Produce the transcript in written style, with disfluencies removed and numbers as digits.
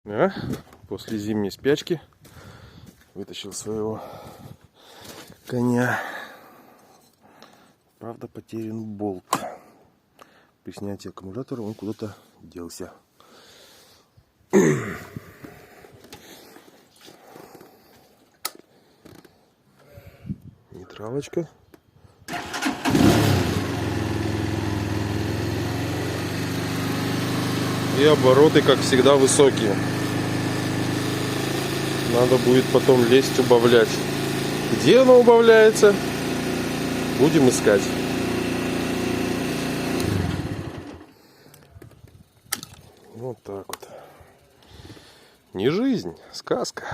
Да? После зимней спячки вытащил своего коня. Правда, потерян болт. При снятии аккумулятора он куда-то делся. Нейтралочка. И обороты, как всегда, высокие. Надо будет потом лезть убавлять. Где оно убавляется? Будем искать. Вот так вот. Не жизнь, сказка.